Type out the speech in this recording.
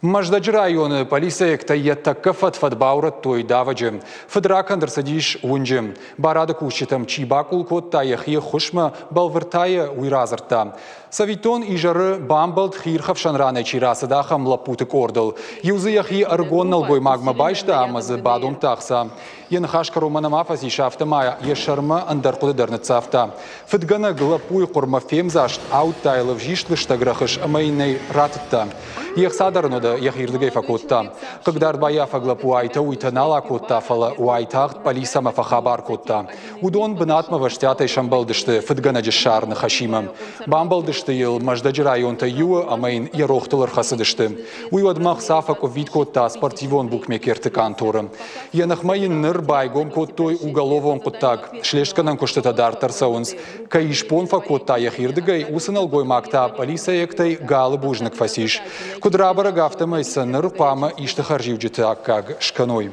Маждаджи районы полиция ктаетта фатбаурат той даваджи. Федракандр садиш унджи. Барада кучитам чибакул кот таяхи хушма балвертая уиразарта. Савитон и жары бамбалд хирхав шанране чирасадахам лапутык ордал. Юзыяхи аргоннал гой магма байшта амазы бадум тахса. Янхашкару манамафаси шафтамая ешарма андаркуды дернецафта. Федгана глапуй курмафем зашт аутайлов жишлы штаграхыш амайней ратта. Ехсадарнода яхирдгей факотта. Когда арбаяфа глапуайта уйтанала котта фала уайтахт полисама фахабар котта. Удон бнатма ваштятай шамбалдышты федгана джешарны хашимам. Бамбалдышты ел маждаджи районта юа амайн ярохталар хасадышты. Уйвадмах сафако вид котта спортивон букмекерты канторы. Янахмайын ныр байгом коттой уголовон коттак. Шлешканан коштата дартар саунс. Каишпон факотта яхирдгей усынал гой макта полиса ектай галы бужнак фасиш. Кудрабара гафтама и саныр пама иштахар живджита как шканой.